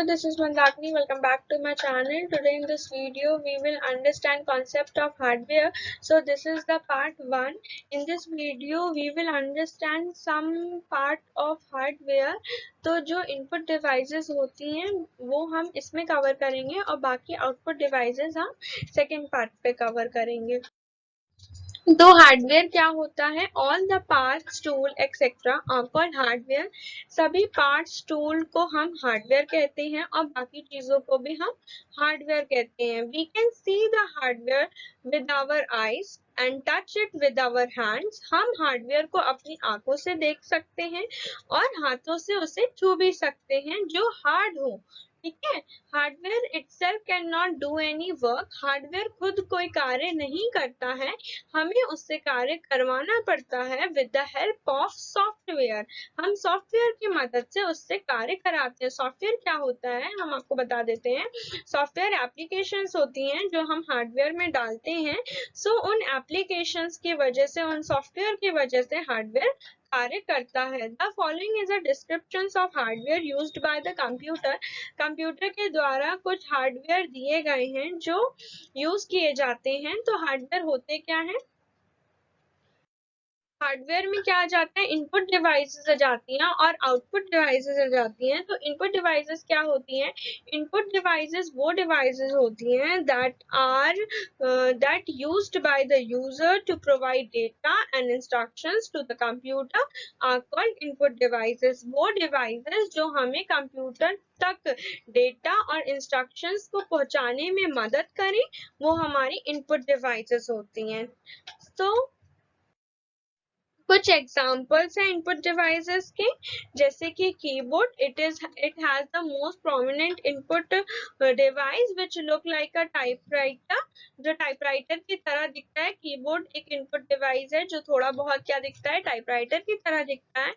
Hello, this is Mandakini. Welcome back to my channel. Today in this video we will understand concept of hardware. So this is the part 1. In this video we will understand some part of hardware. तो जो input devices होती हैं वो हम इसमें cover करेंगे और बाकी output devices हम second part पे cover करेंगे. तो हार्डवेयर क्या होता है? All the parts tool etcetera are called hardware. सभी पार्ट्स टूल को हम हार्डवेयर कहते हैं और बाकी चीजों को भी हम हार्डवेयर कहते हैं. We can see the hardware with our eyes and touch it with our hands. हम हार्डवेयर को अपनी आंखों से देख सकते हैं और हाथों से उसे छू भी सकते हैं जो हार्ड हो. ठीक है. Hardware itself can not do any work. Hardware खुद कोई कार्य नहीं करता है, हमें उससे कार्य करवाना पड़ता है with the help of software. हम सॉफ्टवेयर की मदद से उससे कार्य कराते हैं. सॉफ्टवेयर क्या होता है हम आपको बता देते हैं. सॉफ्टवेयर एप्लीकेशंस होती हैं जो हम हार्डवेयर में डालते हैं. सो उन एप्लीकेशंस की वजह से, उन सॉफ्टवेयर की वजह से हार्डवेयर कार्य करता है. The following is a description of hardware used by the computer. Computer के द्वारा कुछ हार्डवेयर दिए गए हैं जो यूज किए जाते हैं. तो हार्डवेयर होते क्या हैं? हार्डवेयर में क्या आ जाता है? इनपुट डिवाइसेस आ जाती हैं और आउटपुट डिवाइसेस आ जाती हैं. तो इनपुट डिवाइसेस क्या होती हैं? इनपुट डिवाइसेस वो डिवाइसेस होती हैं that used by the user to provide data and instructions to the computer are called input devices. वो डिवाइसेस जो हमें कंप्यूटर तक डेटा और इंस्ट्रक्शंस को पहुंचाने में मदद करें वो हमारी इनपुट डिवाइसेस होती हैं. तो कुछ एग्जाम्पल्स हैं इनपुट डिवाइसेस के, जैसे कि keyboard. It has the most prominent input device which look like a typewriter. जो टाइपराइटर की तरह दिखता है. कीबोर्ड एक इनपुट डिवाइस है जो थोड़ा बहुत क्या दिखता है? टाइपराइटर की तरह दिखता है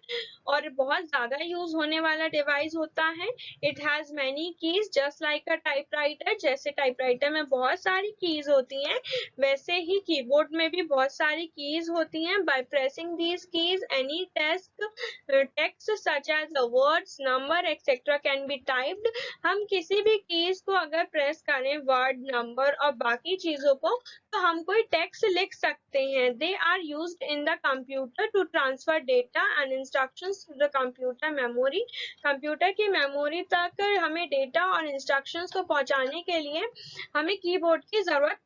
और बहुत ज्यादा यूज होने वाला डिवाइस होता है. It has many keys just like a typewriter. जैसे टाइपराइटर में बहुत सारी कीज होती हैं वैसे ही कीबोर्ड में भी बहुत सारी कीज होती हैं. By pressing these keys any text such as the words, number etc can be typed. हम किसी भी कीज को अगर प्रेस करें, वर्ड, नंबर और बाकी चीजों को, तो हम कोई टेक्स्ट लिख सकते हैं. They are used in the computer to transfer data and instructions to the computer memory. Computer की मेमोरी तक हमें डेटा और इंस्ट्रक्शंस को पहुंचाने के लिए हमें कीबोर्ड की जरूरत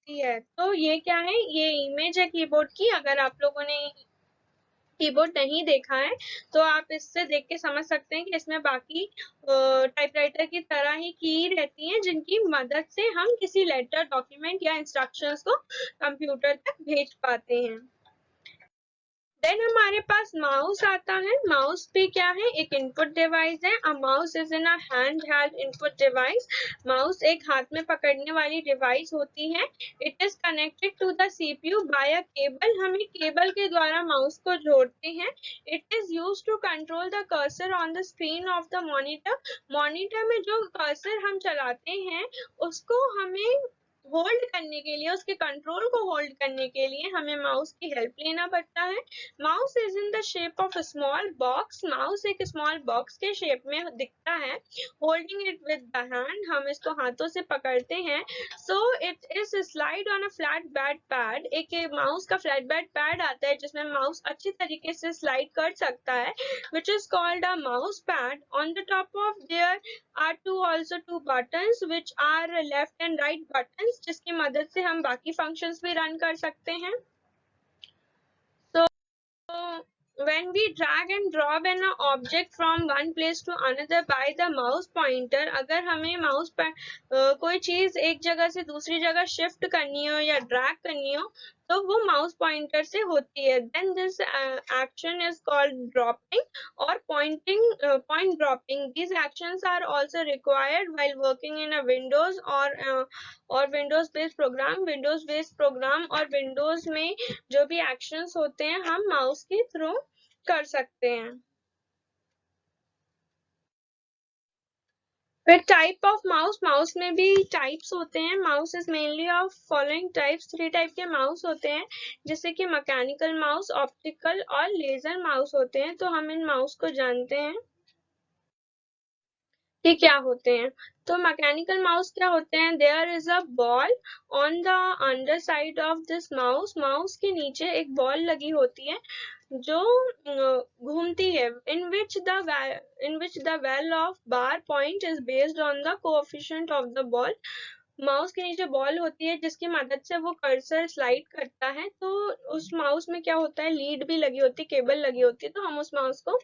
है. तो ये क्या है? ये इमेज है कीबोर्ड की. अगर आप लोगों ने कीबोर्ड नहीं देखा है तो आप इससे देख के समझ सकते हैं कि इसमें बाकी टाइपराइटर की तरह ही की रहती हैं जिनकी मदद से हम किसी लेटर, डॉक्यूमेंट या इंस्ट्रक्शंस को कंप्यूटर तक भेज पाते हैं. देन हमारे पास माउस आता है. माउस भी क्या है? एक इनपुट डिवाइस है. A mouse is in a hand held input device. Mouse एक हाथ में पकड़ने वाली डिवाइस होती है. It is connected to the CPU by a cable. हम एक केबल के द्वारा माउस को जोड़ते हैं. It is used to control the cursor on the screen of the monitor. Monitor में जो कर्सर हम चलाते हैं उसको हमें होल्ड करने के लिए, उसके कंट्रोल को होल्ड करने के लिए हमें माउस की हेल्प लेना पड़ता है. Mouse is in the shape of a small box. Mouse एक स्मॉल बॉक्स के शेप में दिखता है. Holding it with the hand. हम इसको हाथों से पकड़ते हैं. So it is slide on a flat bed pad. एक माउस का फ्लैट बेड पैड आता है जिसमें माउस अच्छी तरीके से स्लाइड कर सकता है, विच is called a mouse pad. On the top of their are two buttons which are left and right buttons जिसकी मदद से हम बाकी functions भी run कर सकते हैं. So when we drag and drop an object from one place to another by the mouse pointer, अगर हमें माउस पर कोई चीज एक जगह से दूसरी जगह शिफ्ट करनी हो या ड्रैग करनी हो तो वो माउस पॉइंटर से होती है. Then this action is called dropping और point dropping. These actions are also required while working in a Windows or Windows based program. Windows based program और Windows में जो भी actions होते हैं हम माउस के थ्रू कर सकते हैं. फिर टाइप ऑफ माउस. माउस में भी टाइप्स होते हैं. Mouse is mainly of following types. 3 type के माउस होते हैं जैसे कि मैकेनिकल माउस, ऑप्टिकल और लेजर माउस होते हैं. तो हम इन माउस को जानते हैं. ये क्या होते हैं? तो मैकेनिकल माउस क्या होते हैं? There is a ball on the under side of this mouse, mouse के नीचे एक बॉल लगी होती है जो घूमती है, in which the well of bar point is based on the coefficient of the ball। Mouse के नीचे बॉल होती है जिसकी मदद से वो कर्सर स्लाइड करता है, तो उस माउस में क्या होता है, लीड भी लगी होती है, केबल लगी होती है, तो हम उस माउस को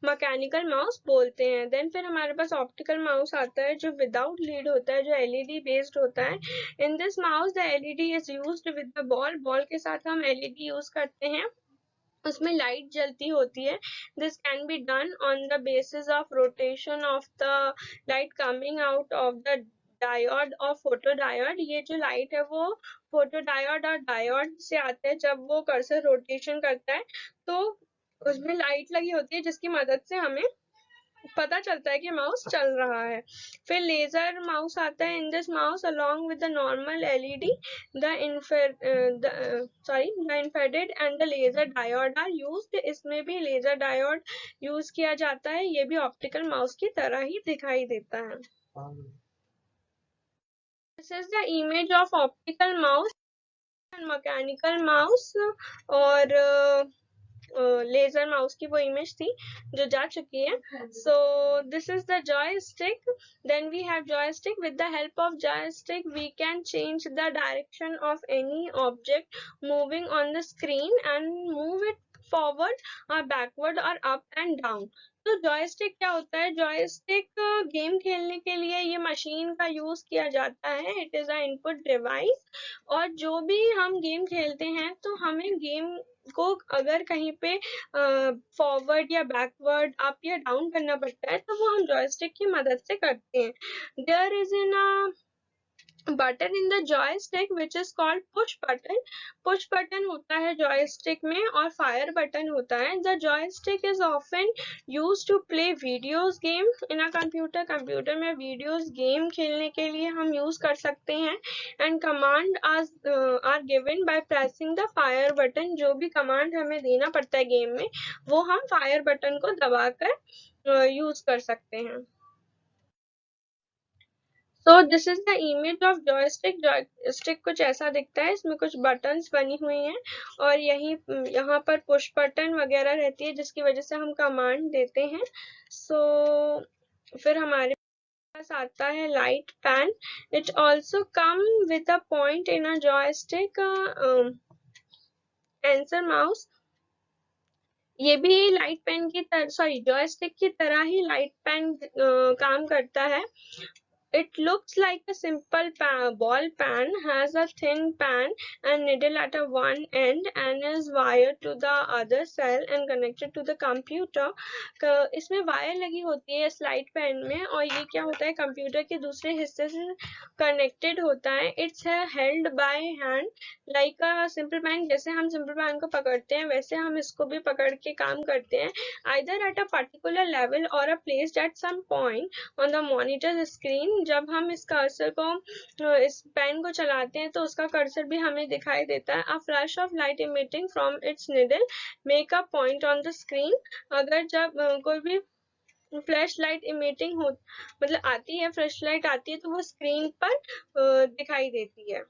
मैकेनिकल माउस बोलते हैं। देन फिर हमारे पास ऑप्टिकल माउस आता है जो विदाउट लीड होता है, जो एलईडी बेस्ड होता है। In this mouse the LED is used with the ball, ball के साथ हम एलईडी यूज करते हैं, उसमें लाइट जलती होती है। This can be done on the basis of rotation of the light coming out of the diode और फोटो डायोड। ये जो लाइट है वो फोटो डायोड और डायोड से आते हैं। जब वो कर्सर रोटेशन करता है तो उसमें लाइट लगी होती है जिसकी मदद से हमें पता चलता है कि माउस चल रहा है। फिर लेजर माउस आता है। In this mouse along with the normal LED the infrared and the laser diode are used. इसमें भी लेजर डायोड यूज किया जाता है। ये भी ऑप्टिकल माउस की तरह ही दिखाई देता है। This is the image of optical mouse and mechanical mouse. और लेजर माउस की वो इमेज थी जो जा चुकी है। So this is the joystick. Then we have joystick. With the help of joystick we can change the direction of any object moving on the screen and move it forward और backward और up and down. तो joystick क्या होता है? Joystick game खेलने के लिए ये मशीन का यूज किया जाता है। It is a input device, और जो भी हम गेम खेलते हैं तो हमें गेम को अगर कहीं पे फॉरवर्ड या बैकवर्ड अप या डाउन करना पड़ता है तो वो हम जॉयस्टिक की मदद से करते हैं। There is in button in the joystick which is called push button. Push button होता है जॉयस्टिक में, और फायर बटन होता है। The joystick is often use to play videos game in a computer. Computer में वीडियोज गेम खेलने के लिए हम यूज कर सकते हैं। And command are given by pressing the fire button. जो भी कमांड हमें देना पड़ता है गेम में वो हम फायर बटन को दबाकर यूज कर सकते हैं। सो this is the image of joystick. Joystick कुछ ऐसा दिखता है, इसमें कुछ बटन्स बनी हुई हैं और यहाँ पर पुश बटन वगैरह रहती है जिसकी वजह से हम कमांड देते हैं। सो फिर हमारे पास आता है light pan. It also come with a point in a joystick answer mouse. ये भी लाइट पेन की तरह, सॉरी, जॉयस्टिक की तरह ही लाइट पेन काम करता है। It looks like a simple ball pan, has a thin pan and needle at a one end and is wired to the other cell and connected to the computer। इसमें wire लगी होती है slide pan में, और ये क्या होता है, कंप्यूटर के दूसरे हिस्से से कनेक्टेड होता है। It's held by hand like a simple pan. जैसे हम सिंपल पैन को पकड़ते हैं वैसे हम इसको भी पकड़ के काम करते हैं। either at a particular level or a placed at some point on the monitor screen। जब हम इस कर्सर को, इस पेन को चलाते हैं तो उसका कर्सर भी हमें दिखाई देता है। A flash of light emitting from its needle make a point on the screen। अगर जब कोई भी फ्लैश लाइट इमिटिंग हो, मतलब आती है, फ्लैश लाइट आती है तो वो स्क्रीन पर दिखाई देती है।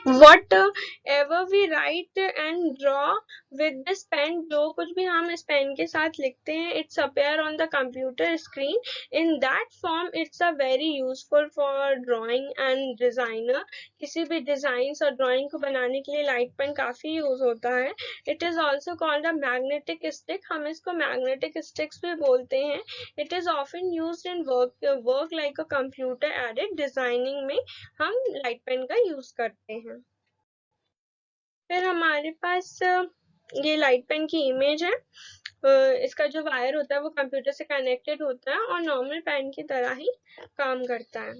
Whatever we write and draw with this pen, जो कुछ भी हम इस पेन के साथ लिखते हैं, it's appear on the computer screen in that form. It's a very useful for drawing and designer. किसी भी डिजाइन और ड्राइंग को बनाने के लिए लाइट पेन काफी यूज होता है। It is also called a magnetic stick. हम इसको मैग्नेटिक स्टिक्स भी बोलते हैं। It is often use in work like a computer aided. Designing में हम लाइट पेन का यूज करते हैं। फिर हमारे पास ये लाइट पेन की इमेज है। इसका जो वायर होता है वो कंप्यूटर से कनेक्टेड होता है और नॉर्मल पेन की तरह ही काम करता है।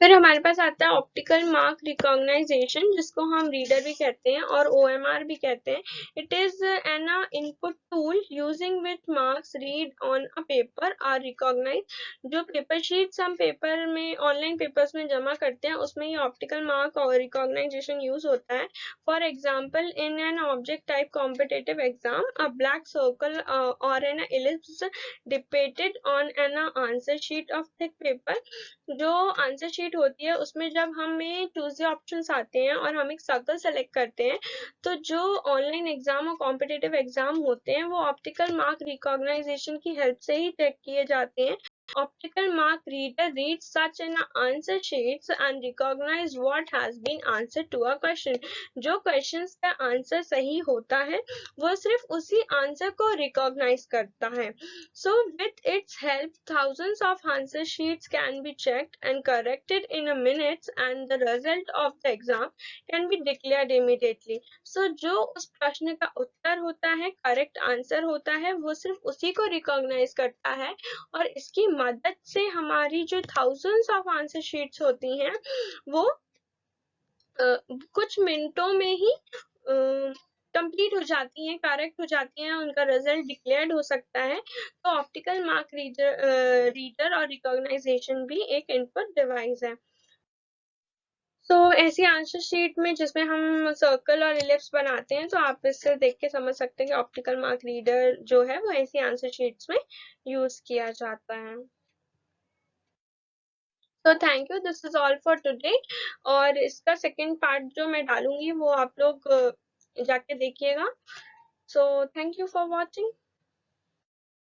फिर हमारे पास आता है ऑप्टिकल मार्क रिकॉग्नाइजेशन, जिसको हम रीडर भी कहते हैं और OMR भी कहते हैं. It is an input tool using which marks read on a paper are recognise. जो पेपर शीट्स हम पेपर में ऑनलाइन पेपर्स में जमा करते हैं उसमें ये ऑप्टिकल मार्क और रिकॉग्नाइजेशन यूज होता है. For example, in an object type competitive exam, a black circle और an ellipse depicted on an answer sheet of thick paper. जो आंसर शीट होती है उसमें जब हमें चूज ऑप्शंस आते हैं और हम एक सर्कल सेलेक्ट करते हैं, तो जो ऑनलाइन एग्जाम और कॉम्पिटिटिव एग्जाम होते हैं वो ऑप्टिकल मार्क रिकॉग्नाइजेशन की हेल्प से ही चेक किए जाते हैं. Optical mark reader reads such an answer sheets and recognize what has been answered to a question. जो questions का आंसर सही होता है वो सिर्फ उसी आंसर को recognize करता है. So with its help, thousands of answer sheets can be checked and corrected in a minute, and the result of the exam can be declared immediately. So जो उस प्रश्न का उत्तर होता है, correct answer होता है, वो सिर्फ उसी को recognize करता है और इसकी मदद से हमारी जो थाउजेंड्स ऑफ आंसर शीट्स होती हैं वो कुछ मिनटों में ही कंप्लीट हो जाती हैं, करेक्ट हो जाती हैं, उनका रिजल्ट डिक्लेयर्ड हो सकता है. तो ऑप्टिकल मार्क रीडर और रिकॉग्नाइजेशन भी एक इनपुट डिवाइस है. तो ऐसी आंसर शीट में जिसमें हम सर्कल और इलिप्स बनाते हैं, तो आप इससे देख के समझ सकते हैं कि ऑप्टिकल मार्क रीडर जो है वो ऐसी आंसर शीट्स में यूज किया जाता है. तो thank you, this is all for today. और इसका सेकंड पार्ट जो मैं डालूंगी वो आप लोग जाके देखिएगा. So thank you for watching.